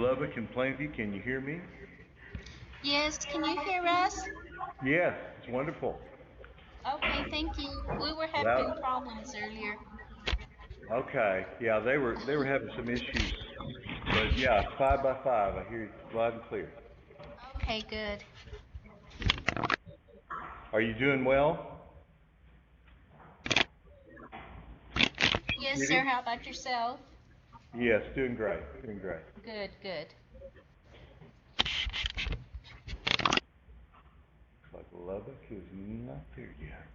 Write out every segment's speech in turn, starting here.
Lubbock and Plainview, can you hear me? Yes, can you hear us? Yes, it's wonderful. Okay, thank you. We were having Loud. problems earlier. Okay. Yeah, they were having some issues, but yeah, 5 by 5. I hear you loud and clear. Okay, good. Are you doing well, Yes, sir. Kitty? How about yourself? Yes, doing great. Doing great. Good, good. Like Lubbock is not there yet.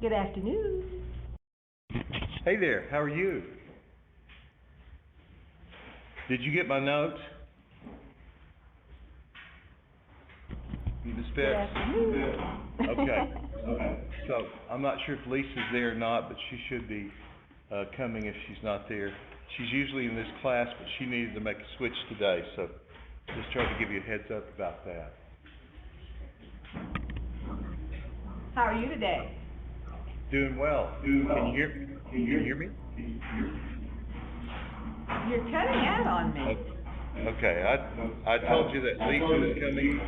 Good afternoon. Hey there. How are you? Did you get my note, Miss Good Betts? afternoon. Okay. So I'm not sure if Lisa's there or not, but she should be coming if she's not there. She's usually in this class, but she needed to make a switch today, so just trying to give you a heads up about that. How are you today? Doing well. Can you hear? Can you hear me? You're cutting out on me. Okay. I told you that Lisa was coming.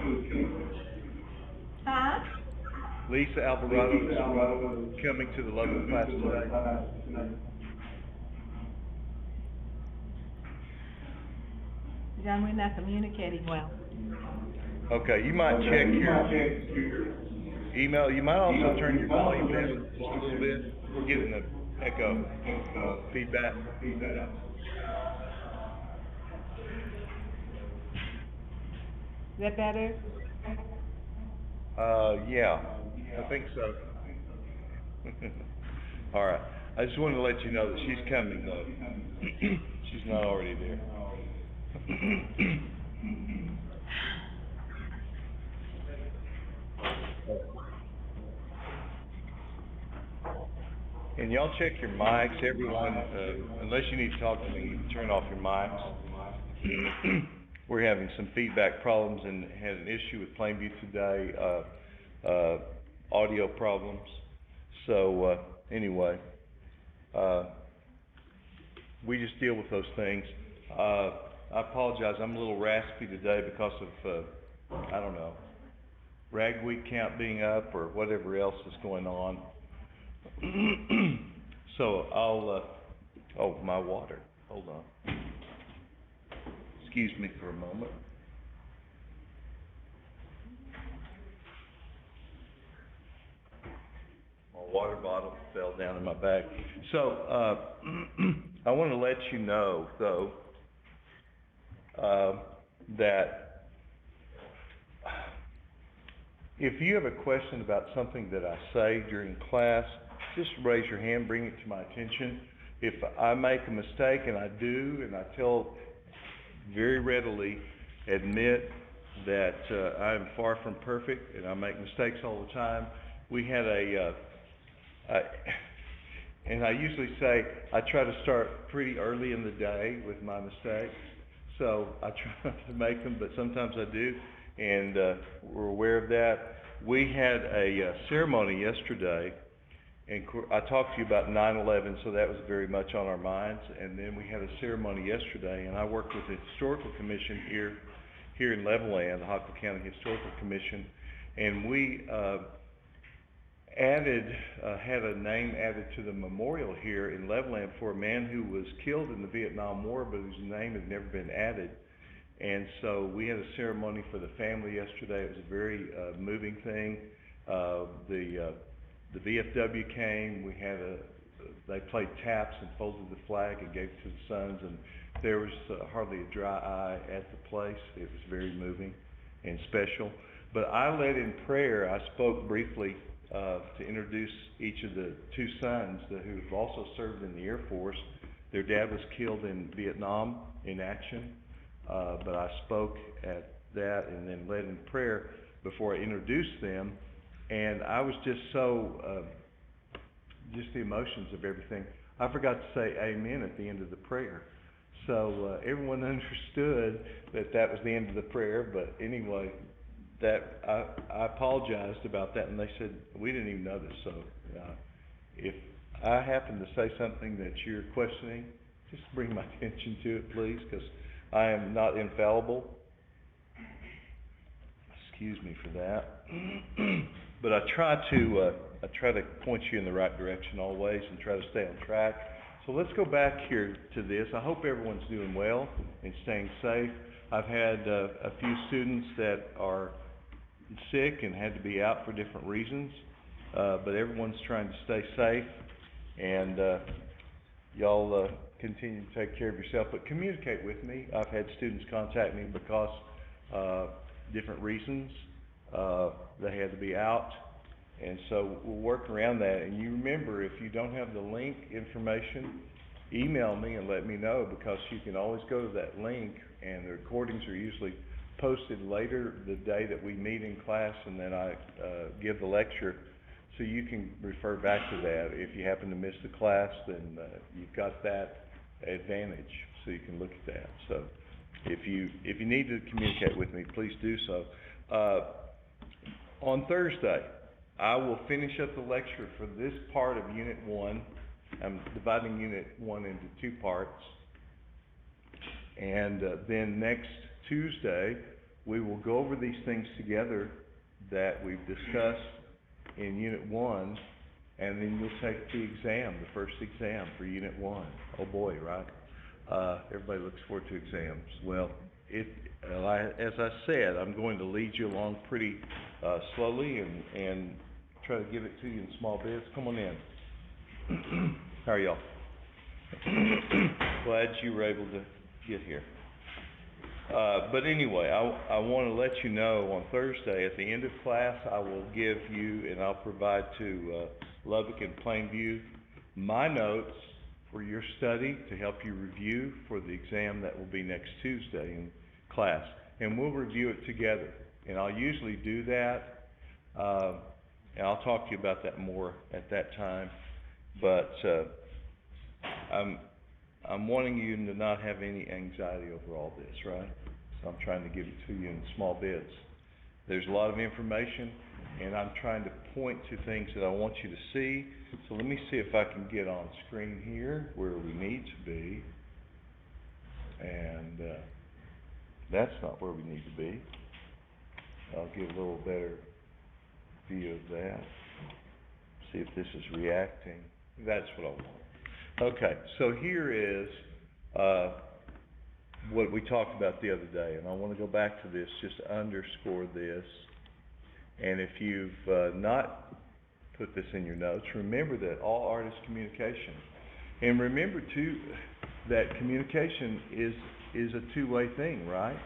Huh? Lisa Alvarado is coming to the Lubbock class today. John, we're not communicating well. Okay. You might check your email. You might also turn your volume down just a little bit. We're getting an echo feedback. Is that better? Yeah, I think so. All right. I just wanted to let you know that she's coming though. She's not already there. And y'all check your mics, everyone. Unless you need to talk to me, you can turn off your mics. We're having some feedback problems and had an issue with Plainview today, audio problems. So anyway, uh, we just deal with those things. I apologize. I'm a little raspy today because of I don't know, rag week count being up or whatever else is going on. So I'll oh, my water. Hold on. Excuse me for a moment. My water bottle fell down in my bag. So I want to let you know though uh, that if you have a question about something that I say during class, just raise your hand, bring it to my attention. If I make a mistake, and I do, and I tell very readily admit that I am far from perfect and I make mistakes all the time, we had and I usually say, I try to start pretty early in the day with my mistakes. So I try not to make them, but sometimes I do, and we're aware of that. We had a ceremony yesterday, and I talked to you about 9/11, so that was very much on our minds. And then we had a ceremony yesterday, and I worked with the Historical Commission here in Levelland, the Hockley County Historical Commission, and we had a name added to the memorial here in Levelland for a man who was killed in the Vietnam War, but whose name had never been added. And so we had a ceremony for the family yesterday. It was a very moving thing. The VFW came. They played taps and folded the flag and gave it to the sons, and there was hardly a dry eye at the place. It was very moving and special. But I led in prayer. I spoke briefly to introduce each of the two sons who have also served in the Air Force. Their dad was killed in Vietnam in action, but I spoke at that and then led in prayer before I introduced them. And I was just so, just the emotions of everything. I forgot to say amen at the end of the prayer. So everyone understood that was the end of the prayer, but anyway, that I apologized about that, and they said, we didn't even notice. So if I happen to say something that you're questioning, just bring my attention to it, please, because I am not infallible. Excuse me for that. But I try to point you in the right direction always and try to stay on track. So let's go back here to this. I hope everyone's doing well and staying safe. I've had a few students that are sick and had to be out for different reasons, but everyone's trying to stay safe, and y'all continue to take care of yourself, but communicate with me. I've had students contact me because different reasons they had to be out, and so we'll work around that. And you remember, if you don't have the link information, email me and let me know, because you can always go to that link, and the recordings are usually posted later the day that we meet in class, and then I give the lecture, so you can refer back to that. If you happen to miss the class, then you've got that advantage, so you can look at that. So if you need to communicate with me, please do so. On Thursday, I will finish up the lecture for this part of Unit 1. I'm dividing Unit 1 into two parts, and then next Tuesday, we will go over these things together that we've discussed in Unit 1, and then you'll take the exam, the first exam for Unit 1. Oh boy, right? Everybody looks forward to exams. Well, as I said, I'm going to lead you along pretty slowly and try to give it to you in small bits. Come on in. How are y'all? Glad you were able to get here. But anyway, I want to let you know on Thursday at the end of class, I will give you, and I'll provide to Lubbock and Plainview my notes for your study to help you review for the exam that will be next Tuesday in class. And we'll review it together. And I'll usually do that, and I'll talk to you about that more at that time. But I'm wanting you to not have any anxiety over all this, right? So I'm trying to give it to you in small bits. There's a lot of information, and I'm trying to point to things that I want you to see. So let me see if I can get on screen here where we need to be. And that's not where we need to be. I'll get a little better view of that. See if this is reacting. That's what I want. Okay, so here is what we talked about the other day, and I want to go back to this just to underscore this. And if you've not put this in your notes, remember that all art is communication. And remember too that communication is a two-way thing, right?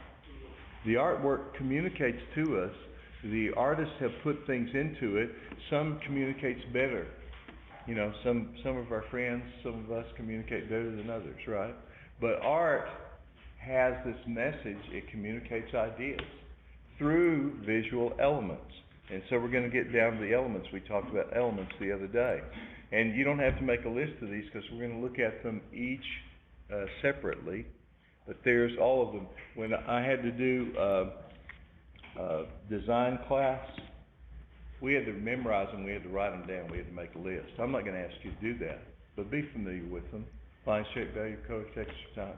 The artwork communicates to us. The artists have put things into it. Some communicates better. You know, some of our friends, some of us communicate better than others, right? But art has this message. It communicates ideas through visual elements. And so we're gonna get down to the elements. We talked about elements the other day. And you don't have to make a list of these, because we're gonna look at them each, separately. But there's all of them. When I had to do, design class, we had to memorize them, we had to write them down, we had to make a list. I'm not gonna ask you to do that, but be familiar with them. Line, shape, value, color, texture, type,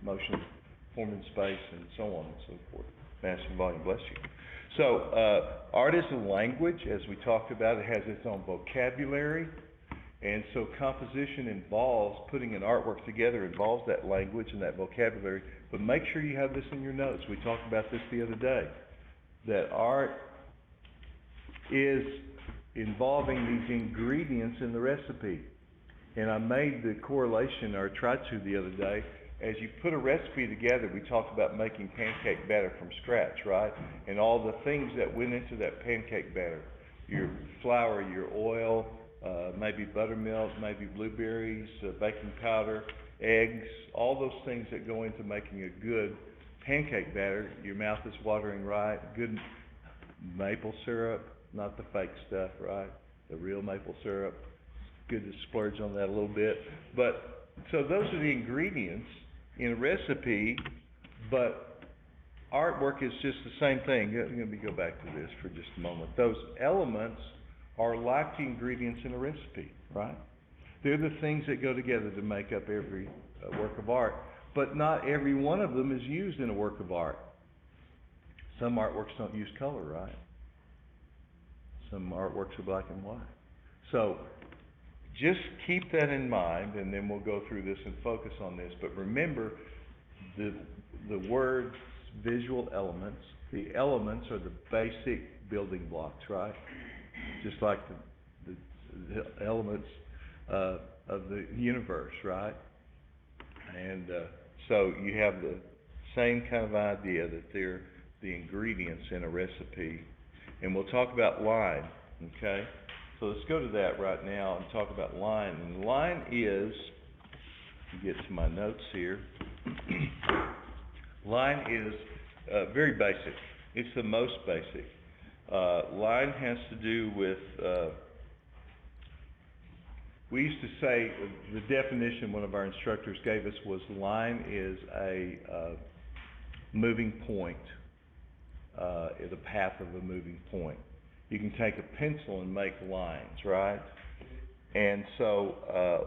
motion, form and space, and so on and so forth. Mass and volume, bless you. So, art is a language, as we talked about. It has its own vocabulary. And so composition involves, putting an artwork together involves that language and that vocabulary. But make sure you have this in your notes. We talked about this the other day. That art is involving these ingredients in the recipe. And I made the correlation, or tried to the other day. As you put a recipe together, we talked about making pancake batter from scratch, right? And all the things that went into that pancake batter. Your flour, your oil, maybe buttermilk, maybe blueberries, baking powder, eggs, all those things that go into making a good pancake batter. Your mouth is watering, right? Good maple syrup, not the fake stuff, right? The real maple syrup. Good to splurge on that a little bit. But, so those are the ingredients in a recipe, but artwork is just the same thing. Let me go back to this for just a moment. Those elements are like the ingredients in a recipe, right? They're the things that go together to make up every work of art, but not every one of them is used in a work of art. Some artworks don't use color, right? Some artworks are black and white. So, just keep that in mind, and then we'll go through this and focus on this. But remember, the words, visual elements, the elements are the basic building blocks, right? Just like the elements of the universe, right? And so you have the same kind of idea that they're the ingredients in a recipe. And we'll talk about line, okay? So let's go to that right now and talk about line. And line is, get to my notes here. Line is very basic. It's the most basic. Line has to do with, we used to say, the definition one of our instructors gave us was line is a moving point, the path of a moving point. You can take a pencil and make lines, right? And so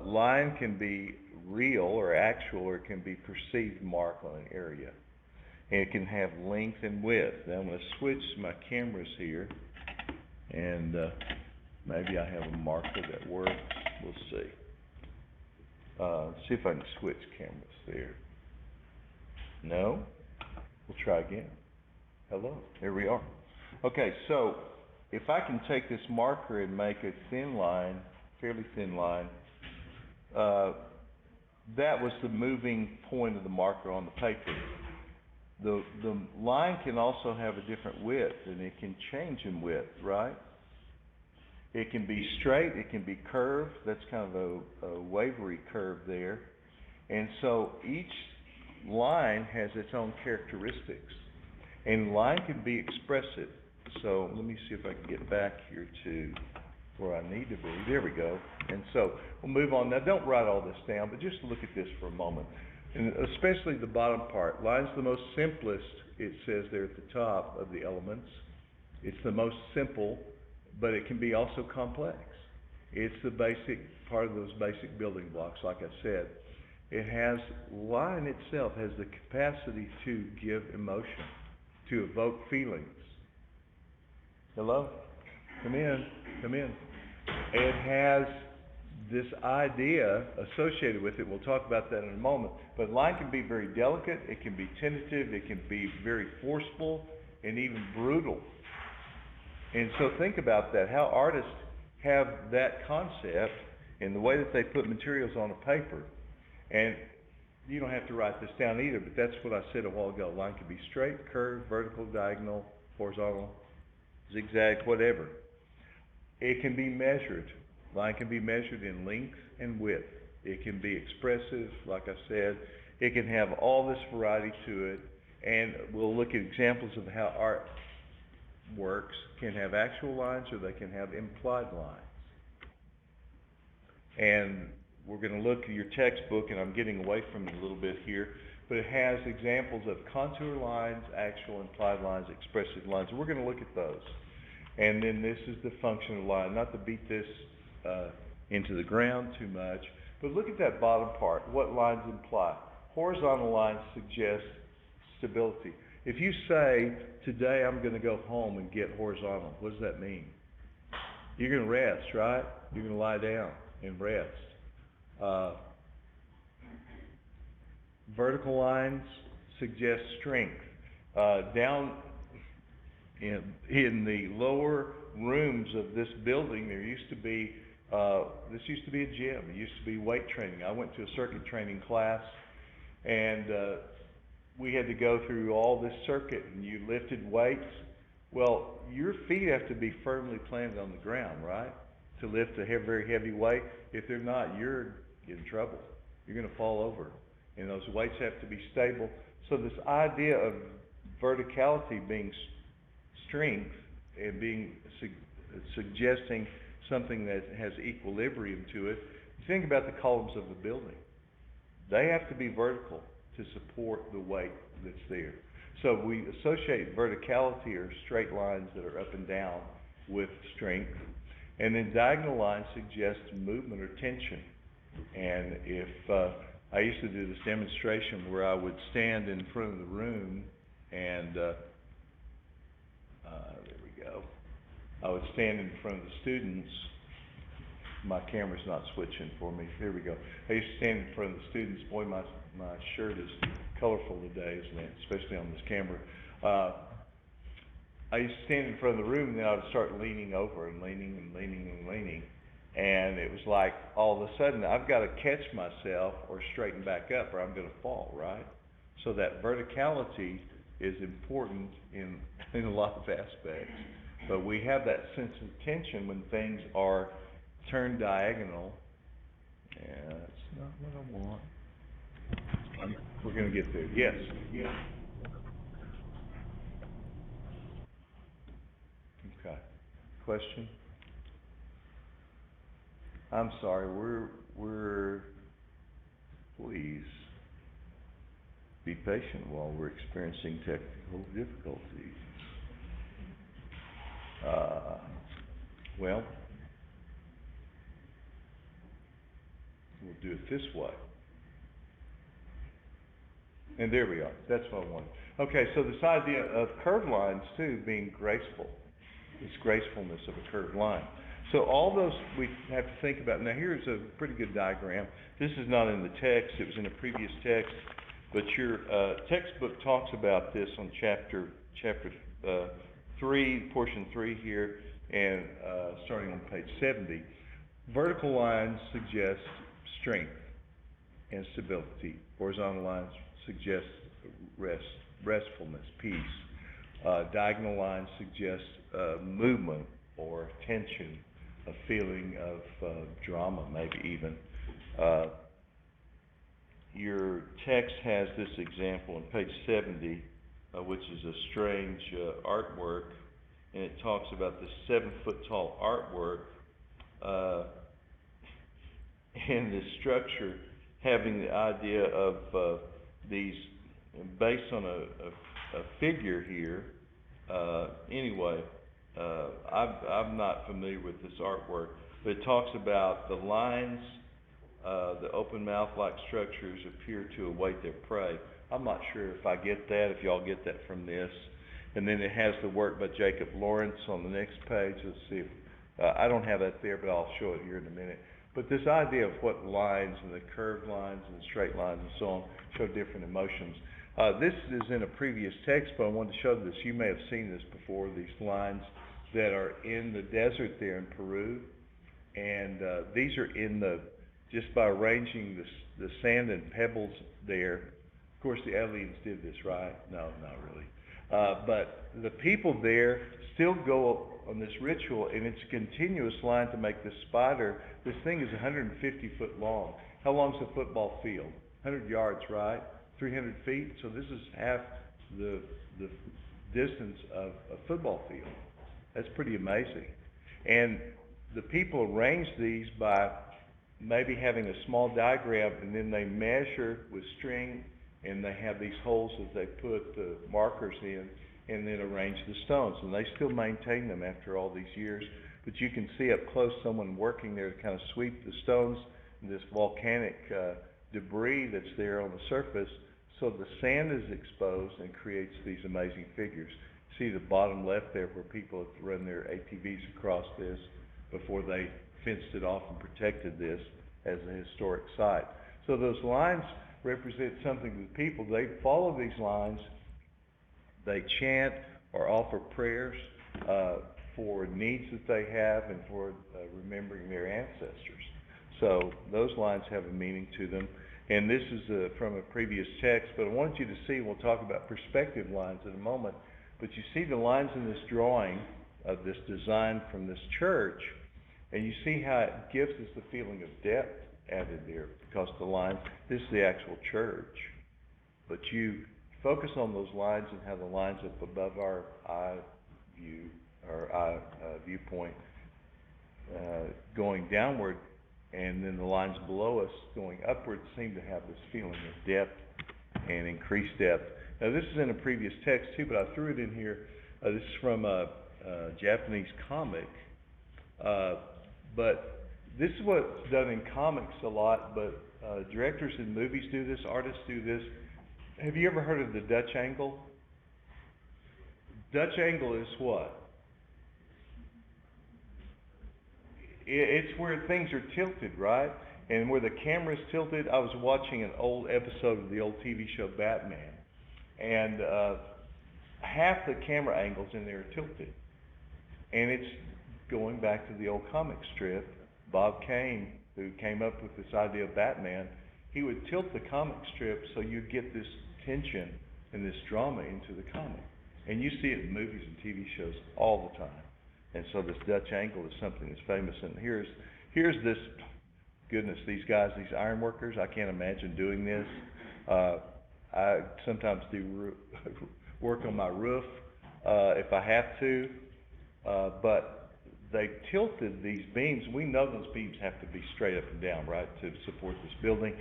line can be real or actual, or it can be perceived mark on an area. And it can have length and width. Now I'm going to switch my cameras here, and maybe I have a marker that works. We'll see. See if I can switch cameras there. No? We'll try again. Hello, here we are. Okay, so if I can take this marker and make a thin line, fairly thin line, that was the moving point of the marker on the paper. The line can also have a different width, and it can change in width, right? It can be straight, it can be curved. That's kind of a wavery curve there. And so each line has its own characteristics. And line can be expressive. So let me see if I can get back here to where I need to be. There we go. And so we'll move on. Now don't write all this down, but just look at this for a moment. And especially the bottom part. Line's the most simplest, it says there at the top, of the elements. It's the most simple, but it can be also complex. It's the basic, part of those basic building blocks, like I said. It has, line itself has the capacity to give emotion, to evoke feelings. Hello? Come in, come in. It has this idea associated with it. We'll talk about that in a moment. But line can be very delicate, it can be tentative, it can be very forceful, and even brutal. And so think about that, how artists have that concept in the way that they put materials on a paper. And you don't have to write this down either, but that's what I said a while ago. Line can be straight, curved, vertical, diagonal, horizontal, zigzag, whatever. It can be measured. Line can be measured in length and width. It can be expressive, like I said. It can have all this variety to it. And we'll look at examples of how art works can have actual lines or they can have implied lines. And we're gonna look at your textbook, and I'm getting away from it a little bit here, but it has examples of contour lines, actual implied lines, expressive lines. We're gonna look at those. And then this is the functional line, not to beat this into the ground too much, but look at that bottom part. What lines imply? Horizontal lines suggest stability. If you say, today I'm gonna go home and get horizontal, what does that mean? You're gonna rest, right? You're gonna lie down and rest. Vertical lines suggest strength. Down in the lower rooms of this building, there used to be, this used to be a gym. It used to be weight training. I went to a circuit training class, and we had to go through all this circuit, and you lifted weights. Well, your feet have to be firmly planted on the ground, right? To lift a very heavy weight. If they're not, you're in trouble. You're gonna fall over. And those weights have to be stable. So this idea of verticality being strength and being suggesting something that has equilibrium to it. Think about the columns of a building. They have to be vertical to support the weight that's there. So we associate verticality or straight lines that are up and down with strength. And then diagonal lines suggest movement or tension. And if I used to do this demonstration where I would stand in front of the room and there we go. I would stand in front of the students. My camera's not switching for me. Here we go. I used to stand in front of the students. Boy, my shirt is colorful today, isn't it? Especially on this camera. I used to stand in front of the room, and then I would start leaning over and leaning and leaning and leaning. And it was like, all of a sudden, I've got to catch myself or straighten back up or I'm going to fall, right? So that verticality is important in a lot of aspects. But we have that sense of tension when things are turned diagonal. Yeah, that's not what I want. We're going to get there. Yes? Yeah. Okay. Question? I'm sorry, please be patient while we're experiencing technical difficulties. Well, we'll do it this way. And there we are. That's what I wanted. Okay, so this idea of curved lines, too, being graceful. This gracefulness of a curved line. So all those we have to think about. Now here's a pretty good diagram. This is not in the text. It was in a previous text. But your textbook talks about this on chapter 3, portion 3 here, and starting on page 70. Vertical lines suggest strength and stability. Horizontal lines suggest restfulness, peace. Diagonal lines suggest movement or tension, a feeling of drama, maybe even. Your text has this example on page 70, which is a strange artwork, and it talks about this 7-foot-tall artwork and the structure having the idea of these, based on a figure here. Anyway, I'm not familiar with this artwork, but it talks about the lines, the open mouth-like structures appear to await their prey. I'm not sure if I get that, if y'all get that from this. And then it has the work by Jacob Lawrence on the next page. Let's see if, I don't have that there, but I'll show it here in a minute. But this idea of what lines and the curved lines and the straight lines and so on show different emotions. This is in a previous text, but I wanted to show this. You may have seen this before, these lines that are in the desert there in Peru. And these are in the, just by arranging the sand and pebbles there. Of course, the aliens did this, right? No, not really. But the people there still go on this ritual, and it's a continuous line to make this spider. This thing is 150 foot long. How long is a football field? 100 yards, right? 300 feet. So this is half the distance of a football field. That's pretty amazing. And the people arrange these by maybe having a small diagram, and then they measure with string, and they have these holes that they put the markers in, and then arrange the stones. And they still maintain them after all these years. But you can see up close someone working there to kind of sweep the stones and this volcanic debris that's there on the surface, so the sand is exposed and creates these amazing figures. See the bottom left there where people have run their ATVs across this before they fenced it off and protected this as a historic site. So those lines represent something to the people. They follow these lines, they chant or offer prayers for needs that they have and for remembering their ancestors. So those lines have a meaning to them. And this is from a previous text, but I wanted you to see, we'll talk about perspective lines in a moment, but you see the lines in this drawing of this design from this church, and you see how it gives us the feeling of depth added there, because the lines, this is the actual church. But you focus on those lines and how the lines up above our eye view, or eye viewpoint, going downward, and then the lines below us going upward seem to have this feeling of depth and increased depth. Now this is in a previous text too, but I threw it in here. This is from a Japanese comic, but this is what's done in comics a lot, but directors in movies do this, artists do this. Have you ever heard of the Dutch angle? Dutch angle is what? It's where things are tilted, right? And where the camera's tilted. I was watching an old episode of the old TV show Batman, and half the camera angles in there are tilted. And it's going back to the old comic strip. Bob Kane, who came up with this idea of Batman, he would tilt the comic strip so you'd get this tension and this drama into the comic. And you see it in movies and TV shows all the time. And so this Dutch angle is something that's famous. And here's this, goodness, these guys, these iron workers, I can't imagine doing this. I sometimes do work on my roof if I have to, but they tilted these beams. We know those beams have to be straight up and down, right, to support this building.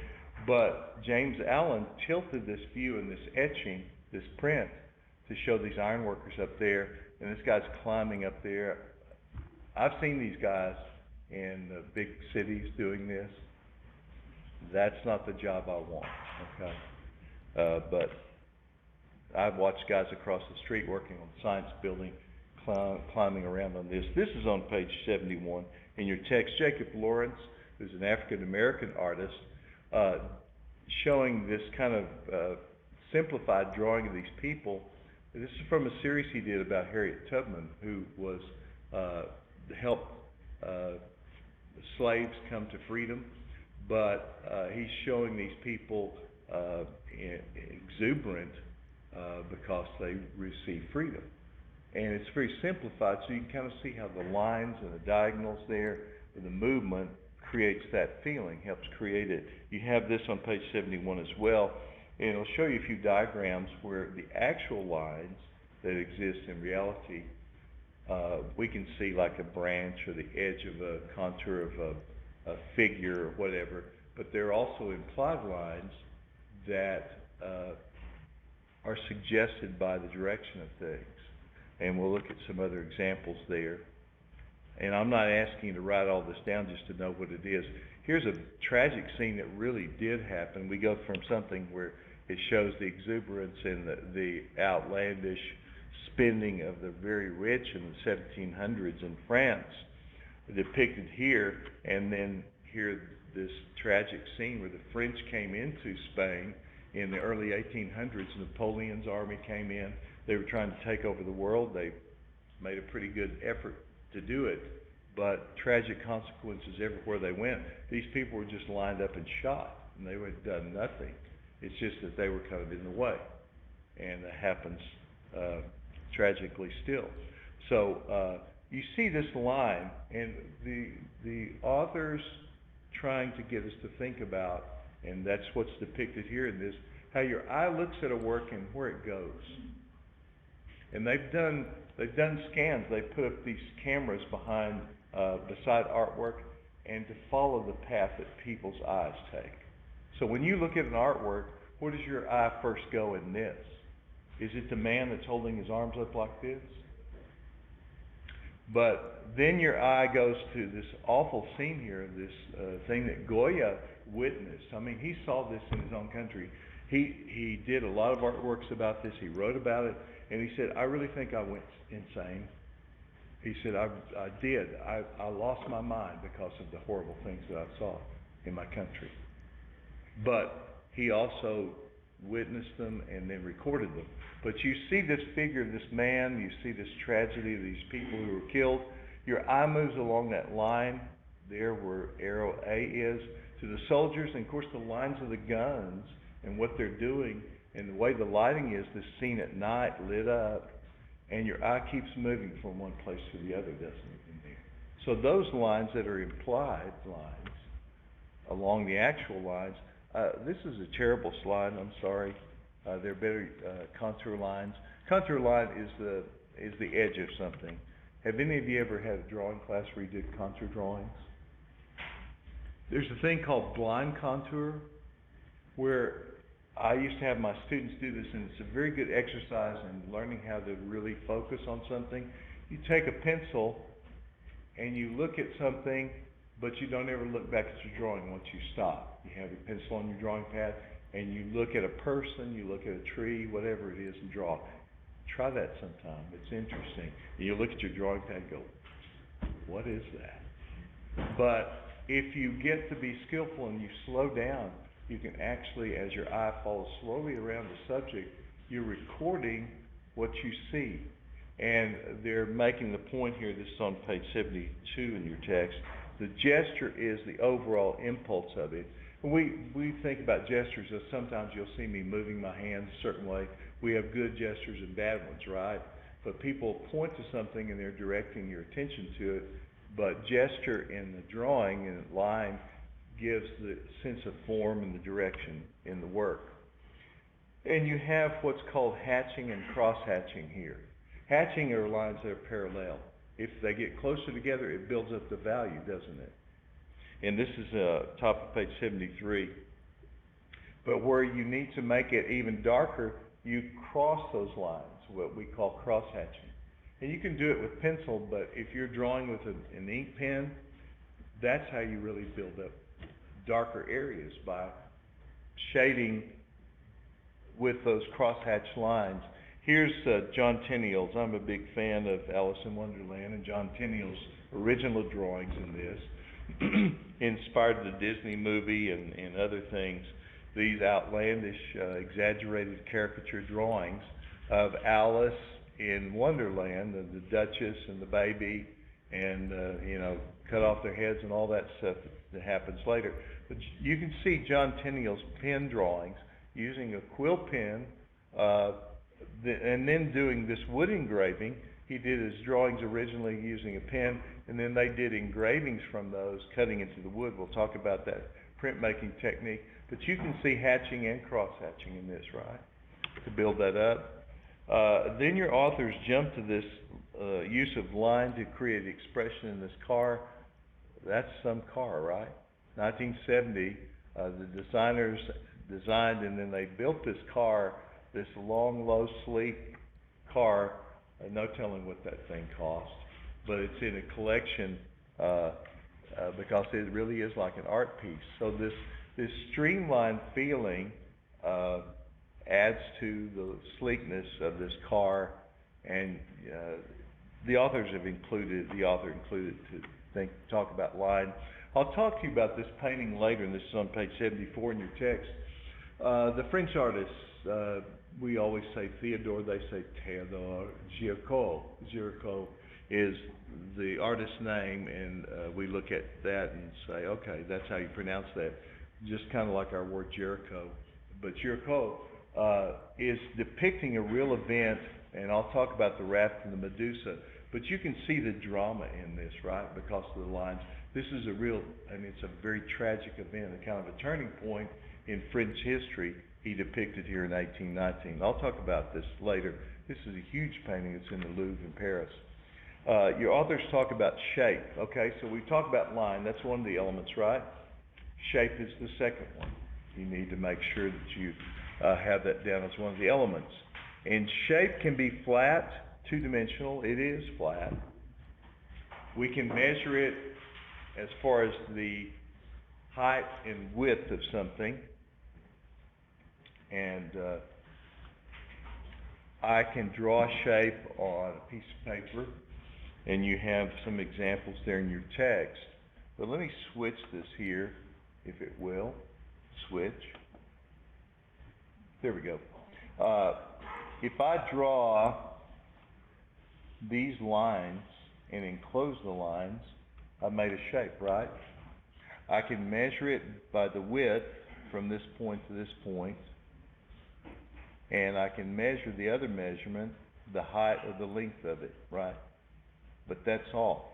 But James Allen tilted this view and this etching, this print, to show these iron workers up there. And this guy's climbing up there. I've seen these guys in the big cities doing this. That's not the job I want, okay? But I've watched guys across the street working on the science building, climbing around on this. This is on page 71 in your text. Jacob Lawrence, who's an African-American artist, showing this kind of simplified drawing of these people. This is from a series he did about Harriet Tubman, who was helped slaves come to freedom, but he's showing these people exuberant because they received freedom. And it's very simplified, so you can kind of see how the lines and the diagonals there and the movement creates that feeling, helps create it. You have this on page 71 as well. And it'll show you a few diagrams where the actual lines that exist in reality, we can see like a branch or the edge of a contour of a figure or whatever, but there are also implied lines that are suggested by the direction of things. And we'll look at some other examples there. And I'm not asking you to write all this down just to know what it is. Here's a tragic scene that really did happen. We go from something where it shows the exuberance and the outlandish spending of the very rich in the 1700s in France, depicted here, and then here this tragic scene where the French came into Spain in the early 1800s. Napoleon's army came in. They were trying to take over the world. They made a pretty good effort to do it, but tragic consequences everywhere they went. These people were just lined up and shot, and they had done nothing. It's just that they were kind of in the way, and it happens tragically still. So you see this line, and the author's trying to get us to think about, and that's what's depicted here in this, how your eye looks at a work and where it goes. And they've done scans. They put up these cameras behind, beside artwork, and to follow the path that people's eyes take. So when you look at an artwork, where does your eye first go in this? Is it the man that's holding his arms up like this? But then your eye goes to this awful scene here, this thing that Goya witnessed. I mean, he saw this in his own country. He did a lot of artworks about this. He wrote about it, and he said, I really think I went insane. He said, I did. I lost my mind because of the horrible things that I saw in my country. But he also witnessed them and then recorded them. But you see this figure, this man, you see this tragedy of these people who were killed. Your eye moves along that line there where arrow A is to the soldiers, and of course the lines of the guns and what they're doing and the way the lighting is, this scene at night lit up, and your eye keeps moving from one place to the other, doesn't it, in there? So those lines that are implied lines along the actual lines, this is a terrible slide, I'm sorry. There are better contour lines. Contour line is the edge of something. Have any of you ever had a drawing class where you did contour drawings? There's a thing called blind contour, where I used to have my students do this, and it's a very good exercise in learning how to really focus on something. You take a pencil and you look at something, but you don't ever look back at your drawing once you stop. You have your pencil on your drawing pad, and you look at a person, you look at a tree, whatever it is, and draw. Try that sometime. It's interesting. You look at your drawing pad and go, what is that? But if you get to be skillful and you slow down, you can actually, as your eye follows slowly around the subject, you're recording what you see. And they're making the point here, this is on page 72 in your text, the gesture is the overall impulse of it. We think about gestures as sometimes you'll see me moving my hands a certain way. We have good gestures and bad ones, right? But people point to something and they're directing your attention to it. But gesture in the drawing and line gives the sense of form and the direction in the work. And you have what's called hatching and cross-hatching here. Hatching are lines that are parallel. If they get closer together, it builds up the value, doesn't it? And this is top of page 73. But where you need to make it even darker, you cross those lines, what we call cross-hatching. And you can do it with pencil, but if you're drawing with an ink pen, that's how you really build up darker areas, by shading with those cross-hatched lines. Here's John Tenniel's. I'm a big fan of Alice in Wonderland, and John Tenniel's original drawings in this inspired the Disney movie and other things. These outlandish, exaggerated caricature drawings of Alice in Wonderland, the Duchess and the baby, and cut off their heads and all that stuff that happens later. But you can see John Tenniel's pen drawings using a quill pen, and then doing this wood engraving. He did his drawings originally using a pen, and then they did engravings from those, cutting into the wood. We'll talk about that printmaking technique. But you can see hatching and cross-hatching in this, right, to build that up. Then your authors jump to this use of line to create expression in this car. That's some car, right? 1970, the designers designed and then they built this car, this long, low, sleek car. No telling what that thing cost, but it's in a collection because it really is like an art piece. So this streamlined feeling adds to the sleekness of this car, and the author included to talk about line. I'll talk to you about this painting later, and this is on page 74 in your text. The French artists, we always say Theodore, they say Théodore. Géricault is the artist's name, and we look at that and say, okay, that's how you pronounce that. Just kind of like our word Jericho. But Géricault is depicting a real event, and I'll talk about the raft and the Medusa, but you can see the drama in this, right, because of the lines. This is a real, and it's a very tragic event, a kind of a turning point in French history he depicted here in 1819. I'll talk about this later, This is a huge painting that's in the Louvre in Paris. Your authors talk about shape, okay? So we talk about line, that's one of the elements, right? Shape is the second one. You need to make sure that you have that down as one of the elements. And shape can be flat, two-dimensional, it is flat. We can measure it as far as the height and width of something. And I can draw a shape on a piece of paper, and you have some examples there in your text. But let me switch this here, if it will. Switch. There we go. If I draw these lines and enclose the lines, I've made a shape, right? I can measure it by the width from this point to this point, and I can measure the other measurement, the height or the length of it, right? But that's all.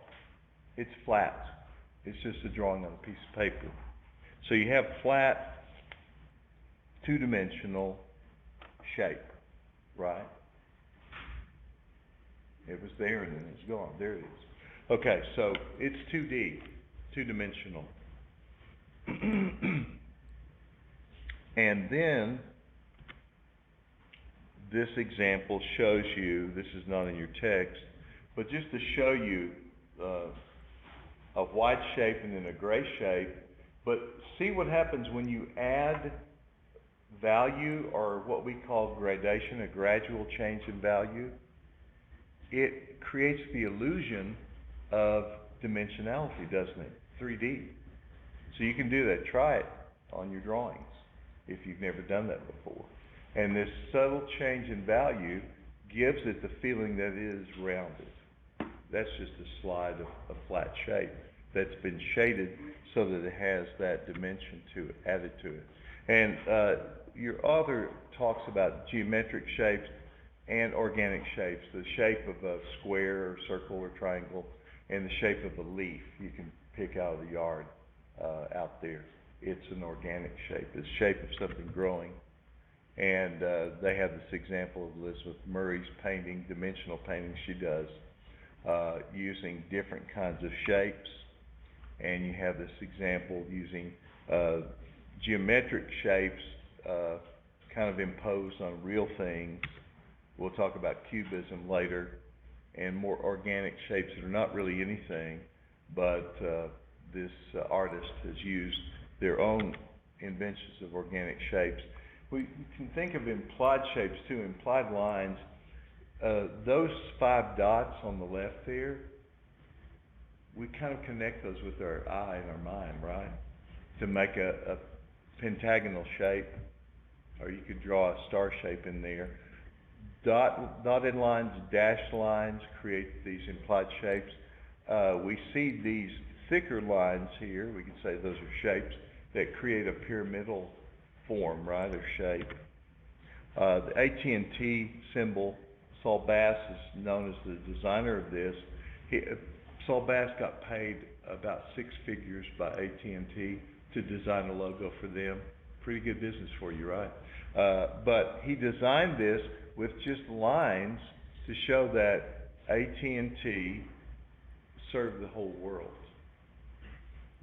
It's flat. It's just a drawing on a piece of paper. So you have flat, two-dimensional shape, right? It was there and then it's gone. There it is. Okay, so it's 2D, two-dimensional. And then this example shows you, this is not in your text, but just to show you a white shape and then a gray shape. But see what happens when you add value, or what we call gradation, a gradual change in value. It creates the illusion of dimensionality, doesn't it? 3D. So you can do that. Try it on your drawings if you've never done that before. And this subtle change in value gives it the feeling that it is rounded. That's just a slide of a flat shape that's been shaded so that it has that dimension to it, added to it. And your author talks about geometric shapes and organic shapes, the shape of a square or circle or triangle, and the shape of a leaf you can pick out of the yard out there. It's an organic shape, it's the shape of something growing. And they have this example of Elizabeth Murray's painting, dimensional painting she does, using different kinds of shapes. And you have this example using geometric shapes kind of imposed on real things. We'll talk about cubism later, and more organic shapes that are not really anything, but this artist has used their own inventions of organic shapes. We can think of implied shapes too, implied lines. Those 5 dots on the left there, we kind of connect those with our eye and our mind, right? To make a pentagonal shape, or you could draw a star shape in there. Dotted lines, dashed lines create these implied shapes. We see these thicker lines here, we can say those are shapes that create a pyramidal form, right, or shape. The AT&T symbol, Saul Bass is known as the designer of this. Saul Bass got paid about 6 figures by AT&T to design a logo for them. Pretty good business for you, right? But he designed this with just lines to show that AT&T served the whole world.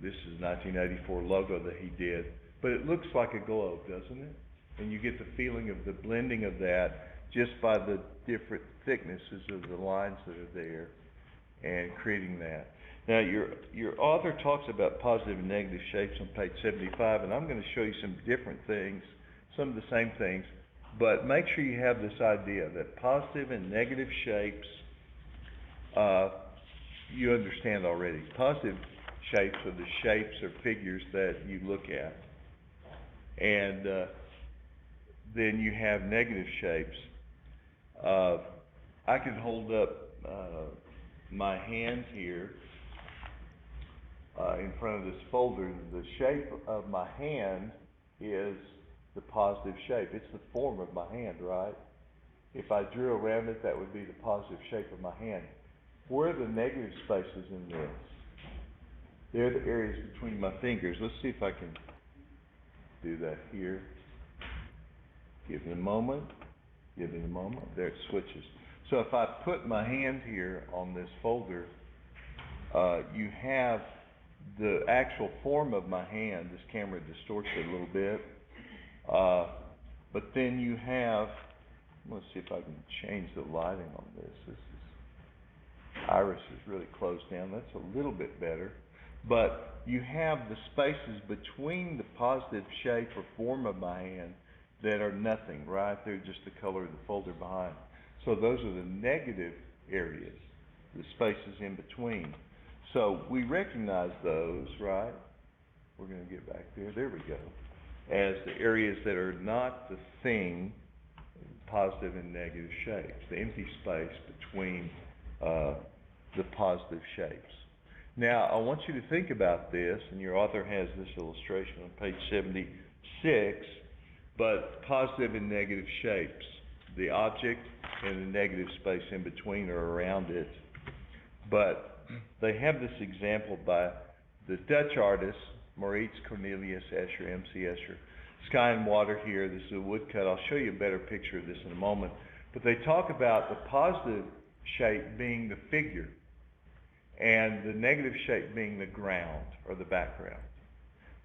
This is 1984 logo that he did, but it looks like a globe, doesn't it? And you get the feeling of the blending of that just by the different thicknesses of the lines that are there and creating that. Now, your author talks about positive and negative shapes on page 75, and I'm going to show you some different things, some of the same things, but make sure you have this idea that positive and negative shapes, you understand already. Positive shapes are the shapes or figures that you look at. And then you have negative shapes. I can hold up my hand here in front of this folder. The shape of my hand is the positive shape. It's the form of my hand, right? If I drew around it, that would be the positive shape of my hand. Where are the negative spaces in this? They're the areas between my fingers. Let's see if I can do that here. Give me a moment. Give it a moment. There it switches. So if I put my hand here on this folder, you have the actual form of my hand. This camera distorts it a little bit. But then you have, let's see if I can change the lighting on this. Iris is really closed down. That's a little bit better. But you have the spaces between the positive shape or form of my hand that are nothing, right? They're just the color of the folder behind. So those are the negative areas, the spaces in between. So we recognize those, right? We're going to get back there. There we go. As the areas that are not the thing, positive and negative shapes, the empty space between the positive shapes. Now, I want you to think about this, and your author has this illustration on page 76, but positive and negative shapes. The object and the negative space in between or around it. But they have this example by the Dutch artist, Maurits Cornelius Escher, M.C. Escher. Sky and water here, this is a woodcut. I'll show you a better picture of this in a moment. But they talk about the positive shape being the figure and the negative shape being the ground or the background.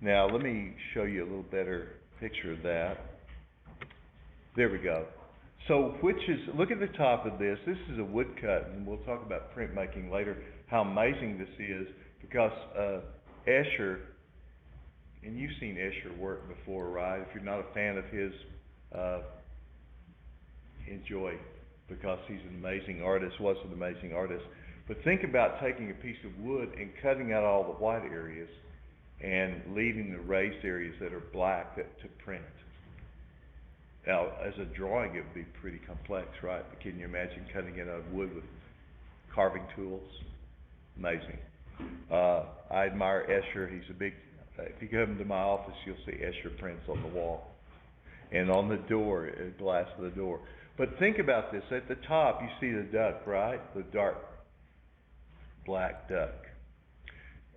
Now, let me show you a little better picture of that. There we go. So, look at the top of this. This is a woodcut, and we'll talk about printmaking later, how amazing this is, because Escher, and you've seen Escher work before, right? If you're not a fan of his, enjoy, because he's an amazing artist, was an amazing artist. But think about taking a piece of wood and cutting out all the white areas and leaving the raised areas that are black to print. Now, as a drawing, it would be pretty complex, right? But can you imagine cutting it out of wood with carving tools? Amazing. I admire Escher. He's a big, if you come to my office, you'll see Escher prints on the wall and on the door, glass of the door. But think about this. At the top, you see the duck, right? The dark black duck.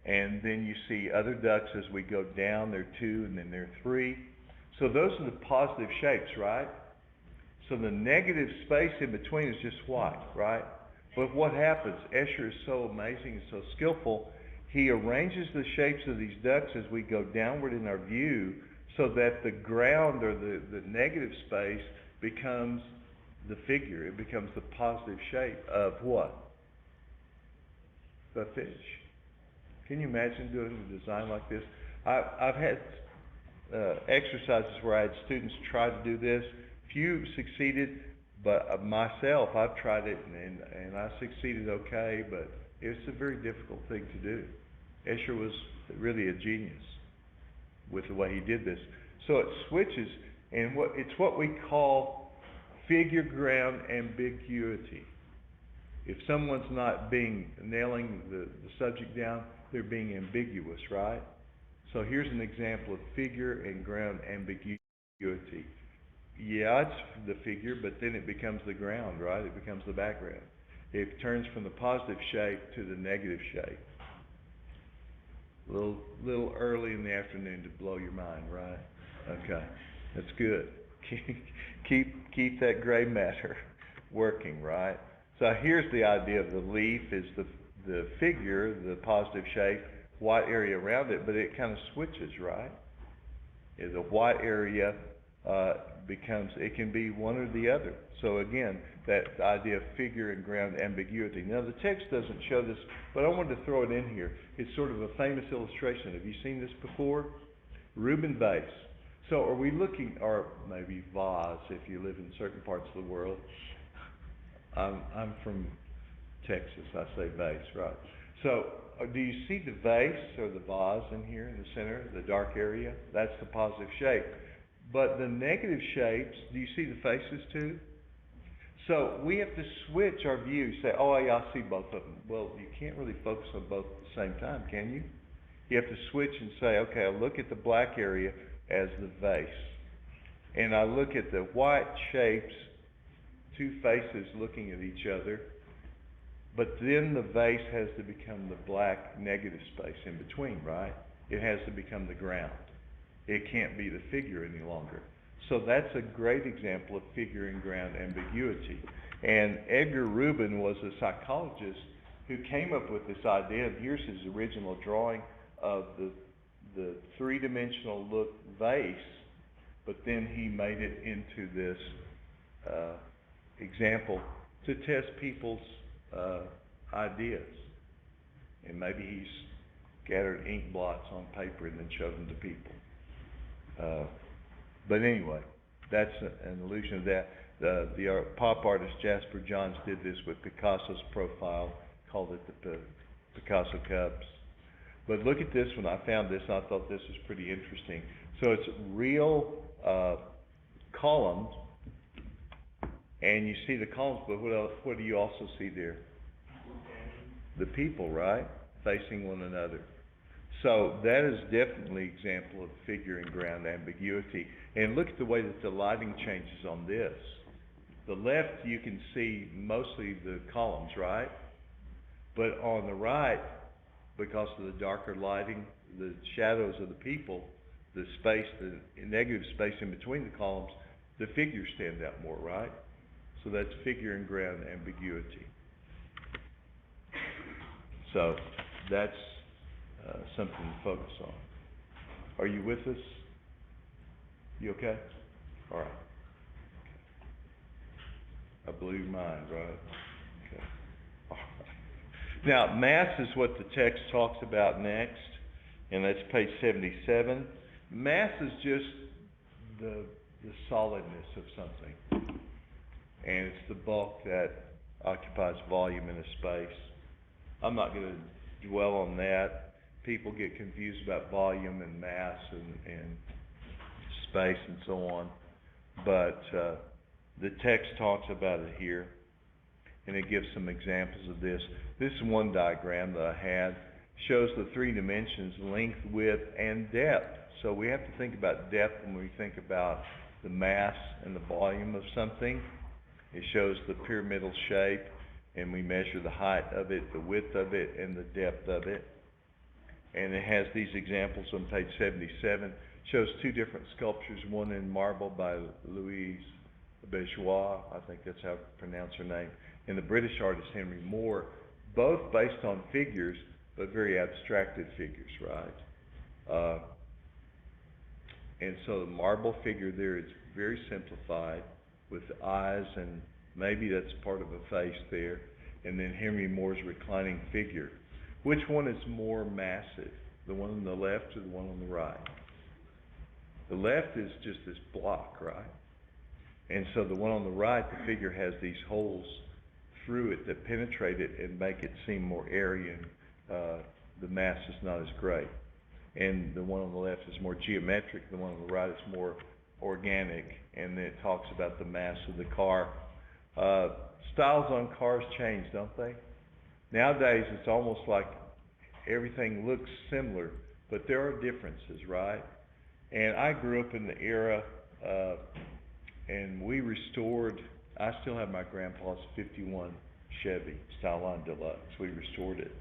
And then you see other ducks as we go down. There are 2, and then there are 3. So those are the positive shapes, right? So the negative space in between is just white, right? But what happens? Escher is so amazing and so skillful. He arranges the shapes of these ducks as we go downward in our view so that the ground or the negative space becomes the figure. It becomes the positive shape of what? The fish. Can you imagine doing a design like this? I've had exercises where I had students try to do this. Few succeeded, but myself, I've tried it and I succeeded okay, but it's a very difficult thing to do. Escher was really a genius with the way he did this. So it switches, and it's what we call figure ground ambiguity. If someone's not nailing the subject down, they're being ambiguous, right? So here's an example of figure and ground ambiguity. Yeah, it's the figure, but then it becomes the ground, right? It becomes the background. It turns from the positive shape to the negative shape. A little early in the afternoon to blow your mind, right? Okay, that's good. Keep that gray matter working, right? So here's the idea of the leaf is the figure, the positive shape, white area around it, but it kind of switches, right? The white area it can be one or the other. So again, that idea of figure and ground ambiguity. Now the text doesn't show this, but I wanted to throw it in here. It's sort of a famous illustration. Have you seen this before? Reuben vase. So are we looking, or maybe vase if you live in certain parts of the world. I'm from Texas, I say vase, right? So do you see the vase or the vase in here in the center, the dark area? That's the positive shape. But the negative shapes, do you see the faces too? So we have to switch our view, say, oh yeah, I see both of them. Well, you can't really focus on both at the same time, can you? You have to switch and say, okay, I look at the black area as the vase. And I look at the white shapes, 2 faces looking at each other. But then the vase has to become the black negative space in between, right? It has to become the ground. It can't be the figure any longer. So that's a great example of figure and ground ambiguity. And Edgar Rubin was a psychologist who came up with this idea, and here's his original drawing of the three-dimensional look vase, but then he made it into this example to test people's ideas. And maybe he's scattered ink blots on paper and then showed them to people. But anyway, that's an illusion of that. The pop artist Jasper Johns did this with Picasso's profile, called it the Picasso Cubs. But look at this one. I found this, and I thought this was pretty interesting. So it's real columns, and you see the columns, but what else? What do you also see there? The people, right? Facing one another. So that is definitely an example of figure and ground ambiguity. And look at the way that the lighting changes on this. The left, you can see mostly the columns, right? But on the right, because of the darker lighting, the shadows of the people, the space, the negative space in between the columns, the figures stand out more, right? So that's figure and ground ambiguity. So that's something to focus on. Are you with us? You okay? All right. I blew your mind, right? Okay. All right. Now, mass is what the text talks about next, and that's page 77. Mass is just the solidness of something, and it's the bulk that occupies volume in a space. I'm not going to dwell on that. People get confused about volume and mass and space and so on, but the text talks about it here, and it gives some examples of this. This one diagram that I had shows the three dimensions: length, width, and depth. So we have to think about depth when we think about the mass and the volume of something. It shows the pyramidal shape, and we measure the height of it, the width of it, and the depth of it. And it has these examples on page 77. Shows two different sculptures, one in marble by Louise Bourgeois, I think that's how you pronounce her name, and the British artist Henry Moore, both based on figures, but very abstracted figures, right? And so the marble figure there is very simplified with eyes, and maybe that's part of a face there, and then Henry Moore's reclining figure. Which one is more massive, the one on the left or the one on the right? The left is just this block, right? And so the one on the right, the figure has these holes through it that penetrate it and make it seem more airy, and the mass is not as great. And the one on the left is more geometric, the one on the right is more organic, and then it talks about the mass of the car. Styles on cars change, don't they? Nowadays, it's almost like everything looks similar, but there are differences, right? And I grew up in the era, and we restored, I still have my grandpa's 51 Chevy Styline Deluxe. We restored it.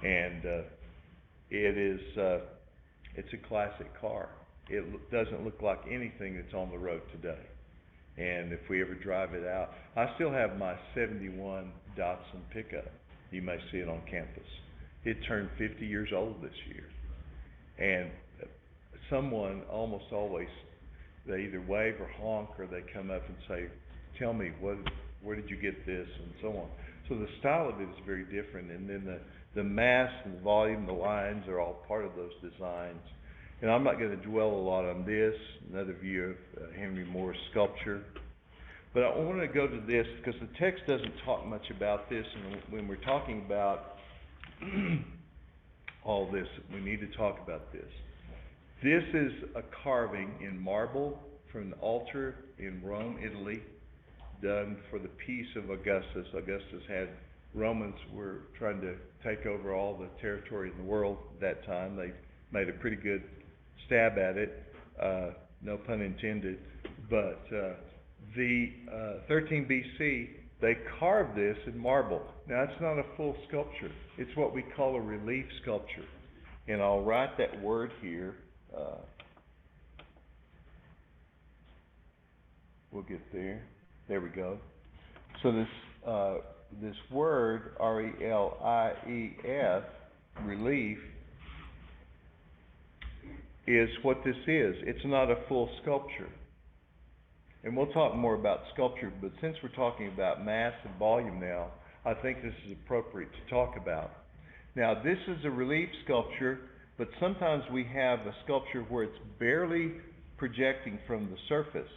And it's a classic car. It doesn't look like anything that's on the road today. And if we ever drive it out, I still have my 71 Datsun pickup. You may see it on campus. It turned 50 years old this year. And someone almost always, they either wave or honk, or they come up and say, tell me, where did you get this, and so on. So the style of it is very different, and then the mass and the volume, the lines are all part of those designs. And I'm not going to dwell a lot on this, another view of Henry Moore's sculpture. But I want to go to this because the text doesn't talk much about this, and when we're talking about all this, we need to talk about this. This is a carving in marble from an altar in Rome, Italy, done for the peace of Augustus. Augustus had, Romans were trying to take over all the territory in the world at that time. They made a pretty good stab at it, no pun intended, but the 13 BC, they carved this in marble. Now, it's not a full sculpture. It's what we call a relief sculpture. And I'll write that word here. We'll get there. There we go. So this word, R-E-L-I-E-F, relief, is what this is. It's not a full sculpture. And we'll talk more about sculpture, but since we're talking about mass and volume now, I think this is appropriate to talk about. Now, this is a relief sculpture, but sometimes we have a sculpture where it's barely projecting from the surface.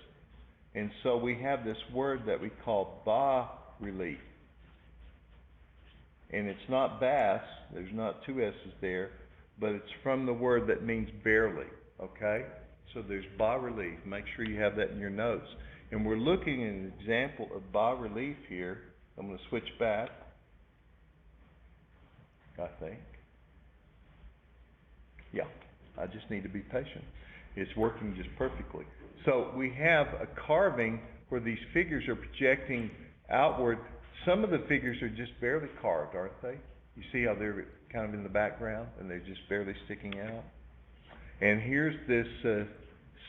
And so we have this word that we call bas-relief. And it's not bas, there's not two S's there, but it's from the word that means barely, okay? So there's bas-relief. Make sure you have that in your notes. And we're looking at an example of bas-relief here. I'm going to switch back, I think. Yeah, I just need to be patient. It's working just perfectly. So we have a carving where these figures are projecting outward. Some of the figures are just barely carved, aren't they? You see how they're kind of in the background and they're just barely sticking out? And here's this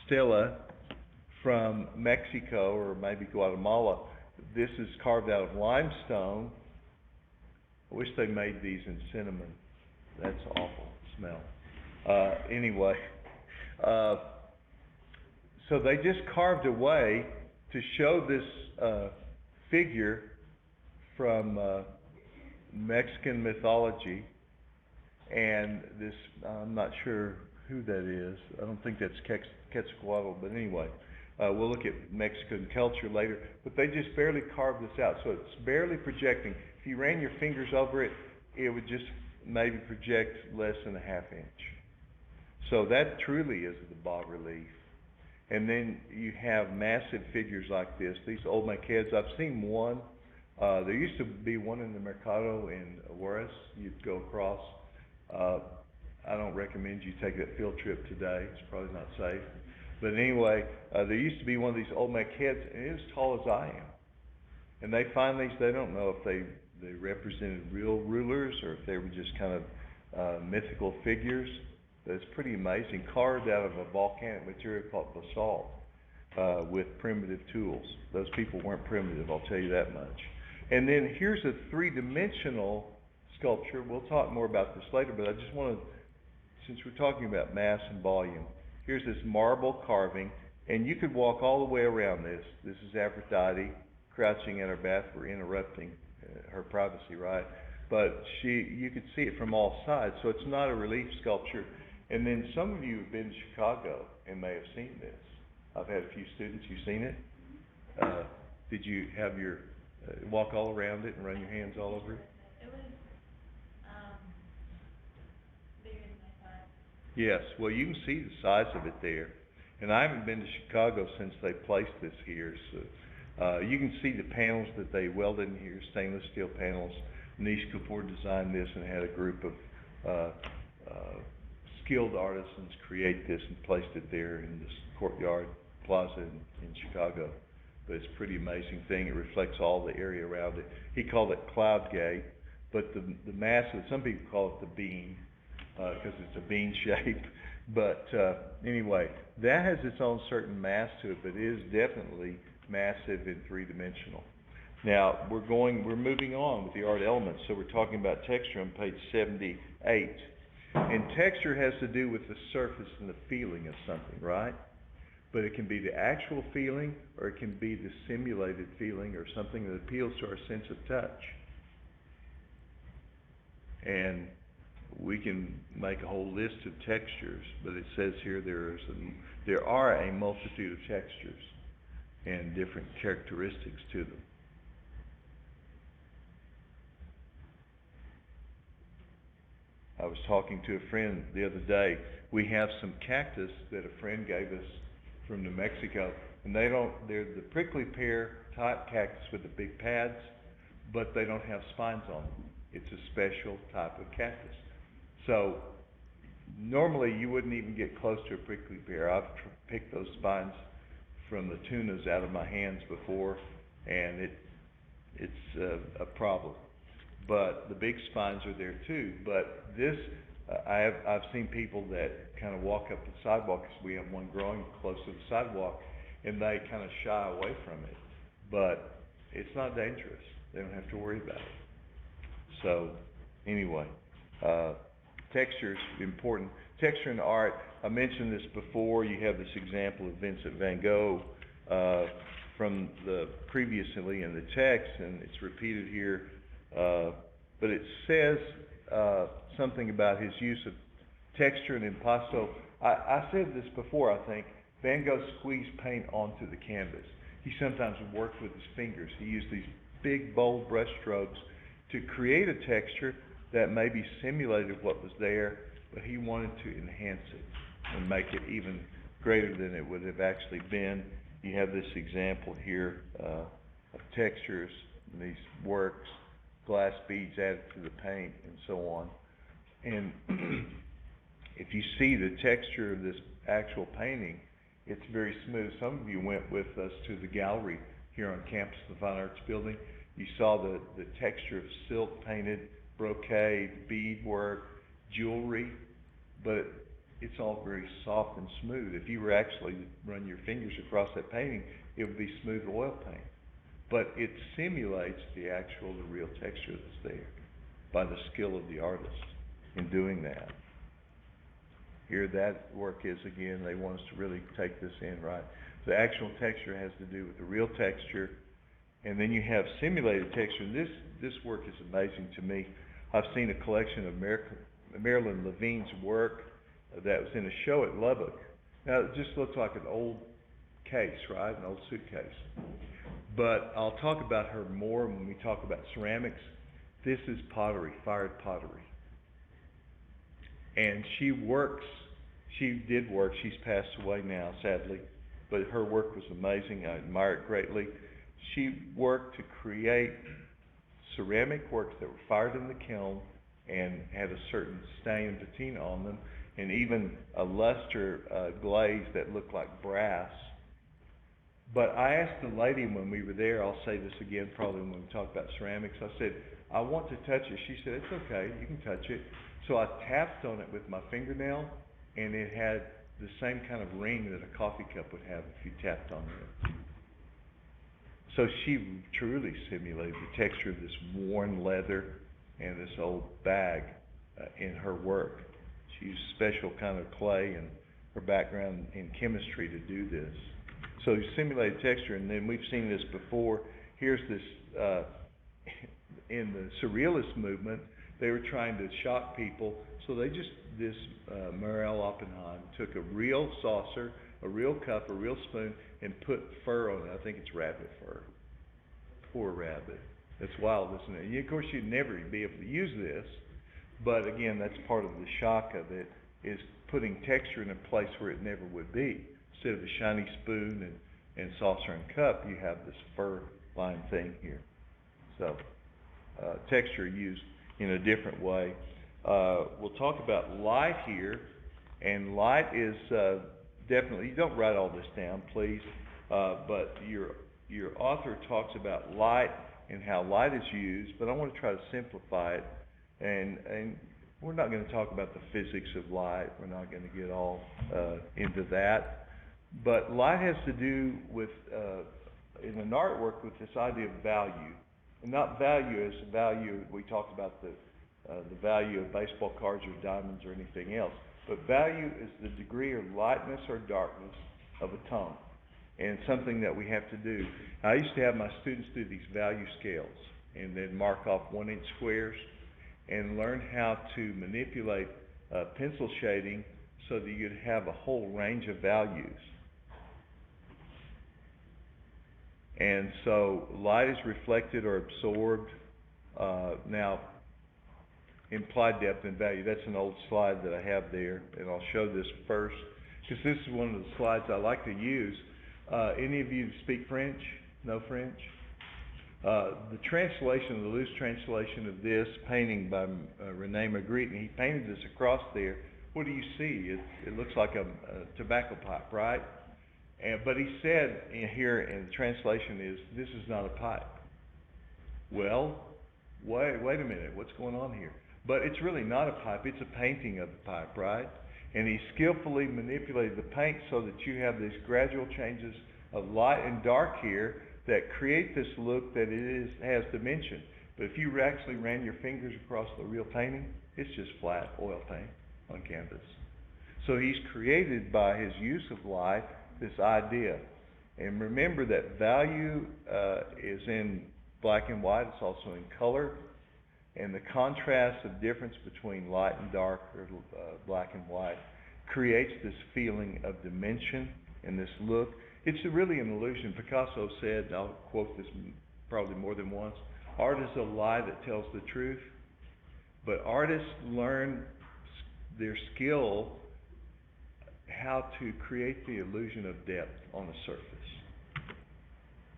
stela from Mexico, or maybe Guatemala. This is carved out of limestone. I wish they made these in cinnamon. That's awful smell. Anyway, so they just carved away to show this figure from Mexican mythology. And this, I'm not sure who that is. I don't think that's Quetzalcoatl, but anyway, we'll look at Mexican culture later. But they just barely carved this out, so it's barely projecting. If you ran your fingers over it, it would just maybe project less than a half inch. So that truly is the bas-relief. And then you have massive figures like this. These Olmecs, I've seen one. There used to be one in the Mercado in Juarez. You'd go across. I don't recommend you take that field trip today. It's probably not safe. But anyway, there used to be one of these Olmec heads, and it was as tall as I am. And they find these, they don't know if they represented real rulers or if they were just kind of mythical figures. But it's pretty amazing, carved out of a volcanic material called basalt with primitive tools. Those people weren't primitive, I'll tell you that much. And then here's a three-dimensional sculpture. We'll talk more about this later, but I just want to, since we're talking about mass and volume, here's this marble carving, and you could walk all the way around this. This is Aphrodite crouching at her bath. We're interrupting her privacy, right? But you could see it from all sides, so it's not a relief sculpture. And then some of you have been to Chicago and may have seen this. I've had a few students. You've seen it? Did you have your walk all around it and run your hands all over it? It was, bigger than my size. Yes, well, you can see the size of it there. And I haven't been to Chicago since they placed this here. So you can see the panels that they welded in here, stainless steel panels. Nish Kapoor designed this and had a group of skilled artisans create this and placed it there in this courtyard plaza in Chicago. But it's a pretty amazing thing. It reflects all the area around it. He called it Cloud Gate, but the mass, some people call it the bean, because it's a bean shape. But anyway, that has its own certain mass to it, but it is definitely massive and three-dimensional. Now, we're moving on with the art elements, so we're talking about texture on page 78. And texture has to do with the surface and the feeling of something, right? But it can be the actual feeling, or it can be the simulated feeling, or something that appeals to our sense of touch. And we can make a whole list of textures, but it says here there are a multitude of textures and different characteristics to them. I was talking to a friend the other day. We have some cactus that a friend gave us from New Mexico, and they're the prickly pear type cactus with the big pads, but they don't have spines on them. It's a special type of cactus. So normally you wouldn't even get close to a prickly pear. I've picked those spines from the tunas out of my hands before, and it's a problem. But the big spines are there too. But this, I've seen people that kind of walk up the sidewalk, because we have one growing close to the sidewalk, and they kind of shy away from it. But it's not dangerous. They don't have to worry about it. So, anyway, texture's important. Texture in art, I mentioned this before. You have this example of Vincent van Gogh from the previously in the text, and it's repeated here. But it says something about his use of texture and impasto. I said this before, I think. Van Gogh squeezed paint onto the canvas. He sometimes worked with his fingers. He used these big, bold brush strokes to create a texture that maybe simulated what was there, but he wanted to enhance it and make it even greater than it would have actually been. You have this example here of textures, and these works, glass beads added to the paint, and so on. And if you see the texture of this actual painting, it's very smooth. Some of you went with us to the gallery here on campus of the Fine Arts Building. You saw the texture of silk painted, brocade, beadwork, jewelry, but it's all very soft and smooth. If you were actually to run your fingers across that painting, it would be smooth oil paint. But it simulates the real texture that's there by the skill of the artist in doing that. Here that work is, again, they want us to really take this in right. The actual texture has to do with the real texture, and then you have simulated texture. And this work is amazing to me. I've seen a collection of Marilyn Levine's work that was in a show at Lubbock. Now, it just looks like an old case, right? An old suitcase. But I'll talk about her more when we talk about ceramics. This is pottery, fired pottery. And she did work, she's passed away now, sadly, but her work was amazing. I admire it greatly. She worked to create ceramic works that were fired in the kiln and had a certain stain and patina on them, and even a luster glaze that looked like brass. But I asked the lady when we were there, I'll say this again probably when we talk about ceramics, I said, I want to touch it. She said, it's okay, you can touch it. So I tapped on it with my fingernail, and it had the same kind of ring that a coffee cup would have if you tapped on it. So she truly simulated the texture of this worn leather and this old bag in her work. She used special kind of clay and her background in chemistry to do this. So simulated texture, and then we've seen this before. Here's this, in the Surrealist movement, they were trying to shock people, so Muriel Oppenheim took a real saucer, a real cup, a real spoon, and put fur on it. I think it's rabbit fur. Poor rabbit. That's wild, isn't it? And of course, you'd never be able to use this, but again, that's part of the shock of it, is putting texture in a place where it never would be. Instead of a shiny spoon and saucer and cup, you have this fur-lined thing here. So, texture used in a different way. We'll talk about light here, and light is definitely, you don't write all this down, please, but your author talks about light and how light is used, but I want to try to simplify it, and we're not going to talk about the physics of light. We're not going to get all into that, but light has to do with, in an artwork, with this idea of value. And not value as value, we talked about the value of baseball cards or diamonds or anything else, but value is the degree of lightness or darkness of a tone, and something that we have to do. I used to have my students do these value scales and then mark off 1-inch squares and learn how to manipulate pencil shading so that you'd have a whole range of values. And so light is reflected or absorbed. Now, implied depth and value, that's an old slide that I have there, and I'll show this first, because this is one of the slides I like to use. Any of you speak French? No French? The translation, the loose translation of this painting by René Magritte, and he painted this across there. What do you see? It looks like a tobacco pipe, right? But he said here in the translation is, this is not a pipe. Well, wait a minute, what's going on here? But it's really not a pipe, it's a painting of the pipe, right? And he skillfully manipulated the paint so that you have these gradual changes of light and dark here that create this look that has dimension. But if you actually ran your fingers across the real painting, it's just flat oil paint on canvas. So he's created by his use of light this idea. And remember that value is in black and white. It's also in color. And the contrast of difference between light and dark, or black and white, creates this feeling of dimension and this look. It's really an illusion. Picasso said, and I'll quote this probably more than once, art is a lie that tells the truth. But artists learn their skill how to create the illusion of depth on the surface.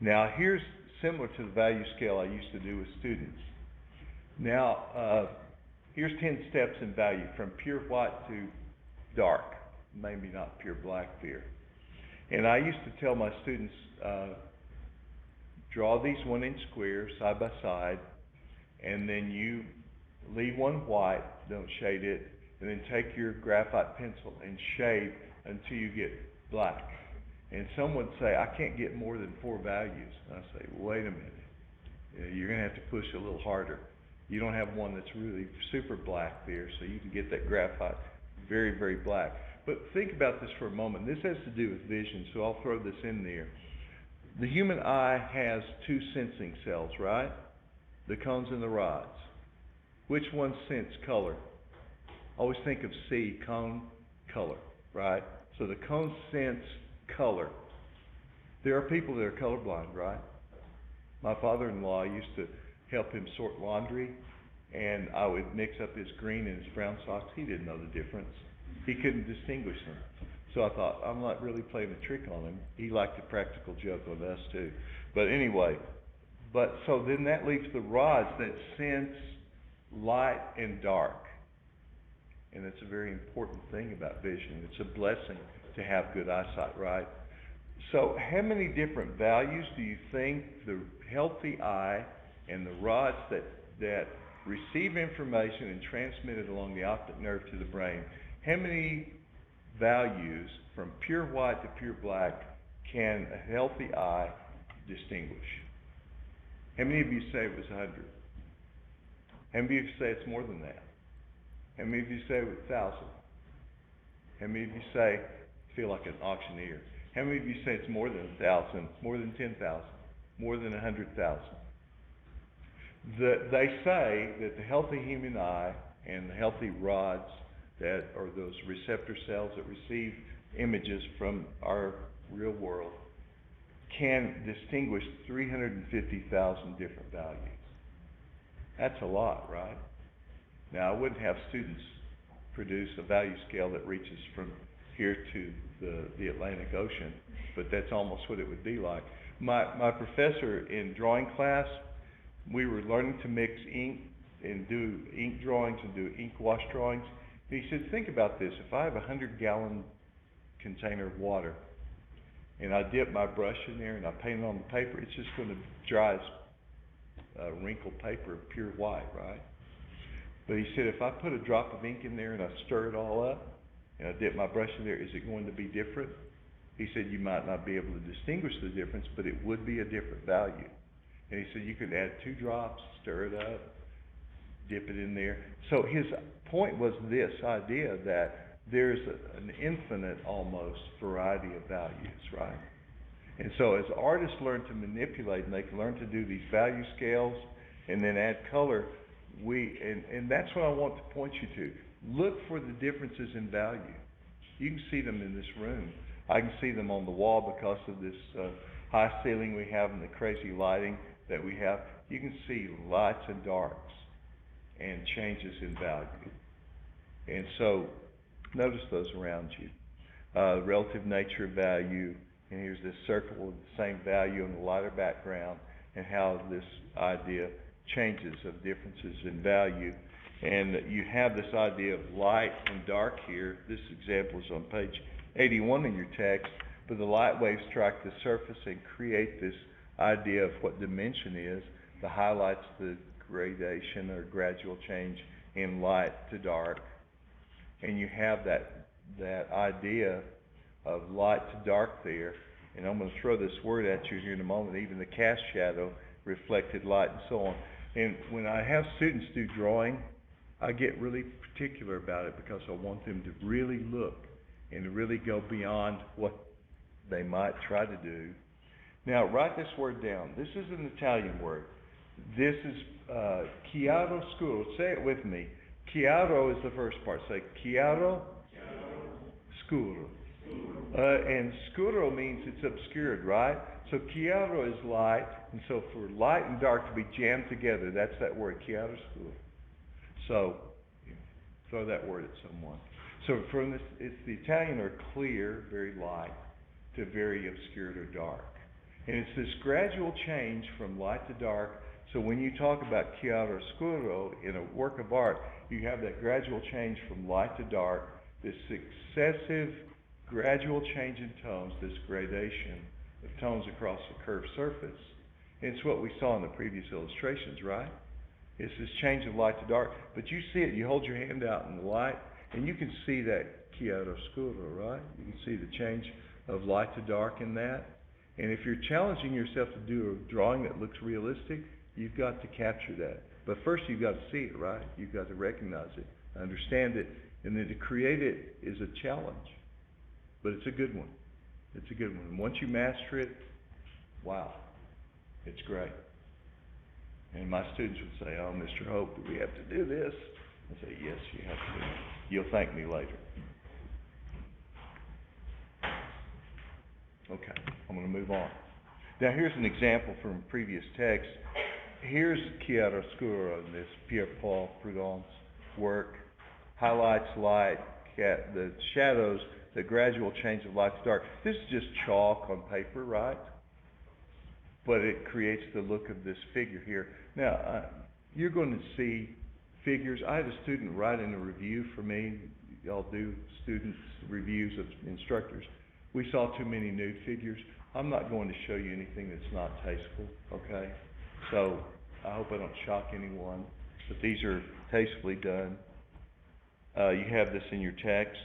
Now, here's similar to the value scale I used to do with students. Now, here's 10 steps in value, from pure white to dark, maybe not pure black here. And I used to tell my students, draw these 1-inch squares side by side, and then you leave one white, don't shade it, and then take your graphite pencil and shade until you get black. And some would say, I can't get more than 4 values. And I say, wait a minute. You're going to have to push a little harder. You don't have one that's really super black there, so you can get that graphite very, very black. But think about this for a moment. This has to do with vision, so I'll throw this in there. The human eye has 2 sensing cells, right? The cones and the rods. Which one sense color? Always think of C, cone, color, right? So the cones sense color. There are people that are colorblind, right? My father-in-law used to help him sort laundry, and I would mix up his green and his brown socks. He didn't know the difference. He couldn't distinguish them. So I thought, I'm not really playing a trick on him. He liked a practical joke on us too. But anyway, so then that leaves the rods that sense light and dark. And it's a very important thing about vision. It's a blessing to have good eyesight, right? So how many different values do you think the healthy eye and the rods that receive information and transmit it along the optic nerve to the brain, how many values from pure white to pure black can a healthy eye distinguish? How many of you say it was 100? How many of you say it's more than that? How many of you say it was 1,000? How many of you say, feel like an auctioneer? How many of you say it's more than 1,000, more than 10,000, more than 100,000? They say that the healthy human eye and the healthy rods that are those receptor cells that receive images from our real world can distinguish 350,000 different values. That's a lot, right? Now, I wouldn't have students produce a value scale that reaches from here to the Atlantic Ocean, but that's almost what it would be like. My professor in drawing class, we were learning to mix ink and do ink drawings and do ink wash drawings. And he said, think about this. If I have a 100-gallon container of water and I dip my brush in there and I paint it on the paper, it's just going to dry as wrinkled paper of pure white, right? But he said, if I put a drop of ink in there and I stir it all up and I dip my brush in there, is it going to be different? He said, you might not be able to distinguish the difference, but it would be a different value. And he said, you could add 2 drops, stir it up, dip it in there. So his point was this idea that there's an infinite, almost, variety of values, right? And so as artists learn to manipulate and they can learn to do these value scales and then add color, and that's what I want to point you to. Look for the differences in value. You can see them in this room. I can see them on the wall because of this high ceiling we have and the crazy lighting that we have. You can see lights and darks and changes in value. And so notice those around you. Relative nature of value, and here's this circle of the same value on the lighter background, and how this idea changes of differences in value. And you have this idea of light and dark here. This example is on page 81 in your text, but the light waves strike the surface and create this idea of what dimension is. The highlights the gradation or gradual change in light to dark. And you have that idea of light to dark there. And I'm gonna throw this word at you here in a moment, even the cast shadow, reflected light, and so on. And when I have students do drawing, I get really particular about it because I want them to really look and to really go beyond what they might try to do. Now, write this word down. This is an Italian word. This is chiaroscuro. Say it with me. Chiaro is the first part. Say chiaro, scuro. And scuro means it's obscured, right? So chiaro is light, and so for light and dark to be jammed together, that's that word, chiaroscuro. So, throw that word at someone. So from this, it's the Italian or clear, very light, to very obscured or dark. And it's this gradual change from light to dark. So when you talk about chiaroscuro in a work of art, you have that gradual change from light to dark, this successive gradual change in tones, this gradation of tones across a curved surface. And it's what we saw in the previous illustrations, right? It's this change of light to dark. But you see it, you hold your hand out in the light, and you can see that chiaroscuro, right? You can see the change of light to dark in that. And if you're challenging yourself to do a drawing that looks realistic, you've got to capture that. But first you've got to see it, right? You've got to recognize it, understand it, and then to create it is a challenge. But it's a good one. It's a good one. And once you master it, wow, it's great. And my students would say, "Oh, Mr. Hope, do we have to do this?" I say, "Yes, you have to. You'll thank me later." Okay, I'm going to move on. Now here's an example from previous text. Here's chiaroscuro in this Pierre-Paul Prudhomme's work. Highlights light, the shadows, the gradual change of light to dark. This is just chalk on paper, right? But it creates the look of this figure here. Now, you're going to see figures. I had a student write in a review for me. Y'all do students' reviews of instructors. We saw too many nude figures. I'm not going to show you anything that's not tasteful, okay? So I hope I don't shock anyone, but these are tastefully done. You have this in your text,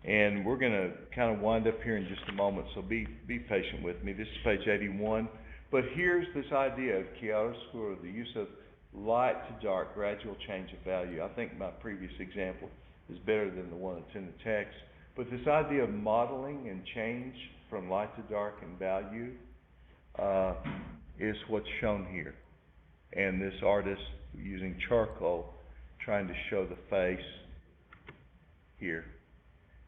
and we're going to kind of wind up here in just a moment, so be patient with me. This is page 81, but here's this idea of chiaroscuro, the use of light to dark, gradual change of value. I think my previous example is better than the one that's in the text. But this idea of modeling and change from light to dark and value is what's shown here. And this artist, using charcoal, trying to show the face here.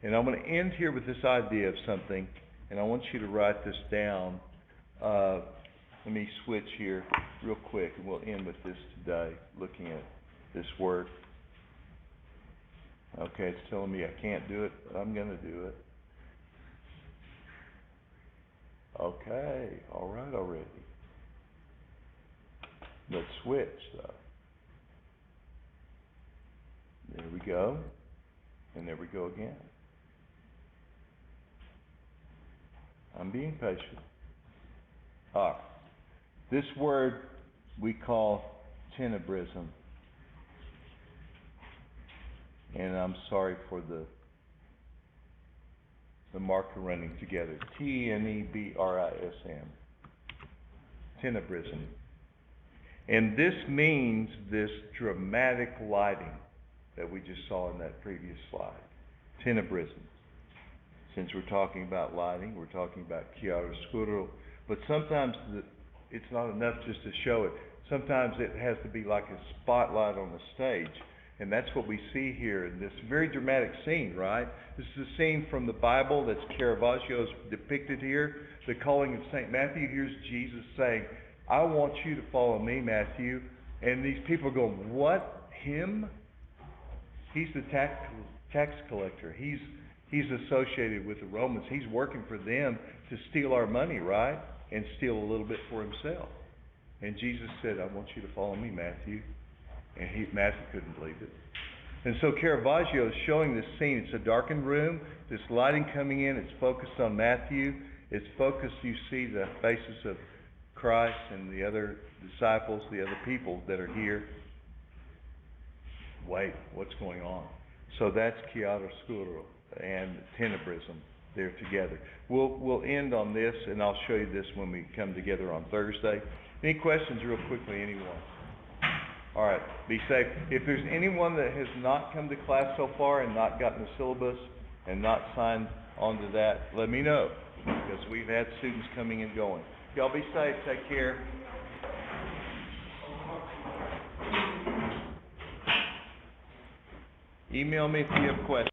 And I'm going to end here with this idea of something, and I want you to write this down. Let me switch here real quick, and we'll end with this today, looking at this work. Okay, it's telling me I can't do it, but I'm going to do it. Okay, all right already. Let's switch, though. There we go. And there we go again. I'm being patient. All right. This word we call tenebrism. And I'm sorry for the marker running together. Tenebrism. Tenebrism. And this means this dramatic lighting that we just saw in that previous slide. Tenebrism. Since we're talking about lighting, we're talking about chiaroscuro, but sometimes it's not enough just to show it. Sometimes it has to be like a spotlight on the stage. And that's what we see here in this very dramatic scene, right? This is a scene from the Bible that's Caravaggio's depicted here. The calling of St. Matthew. Here's Jesus saying, "I want you to follow me, Matthew." And these people are going, "What? Him? He's the tax collector. He's associated with the Romans. He's working for them to steal our money, right? And steal a little bit for himself." And Jesus said, "I want you to follow me, Matthew." And Matthew couldn't believe it. And so Caravaggio is showing this scene. It's a darkened room. This lighting coming in. It's focused on Matthew. It's focused, you see the faces of Christ and the other disciples, the other people that are here. Wait, what's going on? So that's chiaroscuro and tenebrism. there together. We'll end on this, and I'll show you this when we come together on Thursday. Any questions real quickly, anyone? All right, be safe. If there's anyone that has not come to class so far and not gotten the syllabus and not signed onto that, let me know, because we've had students coming and going. Y'all be safe, take care. Email me if you have questions.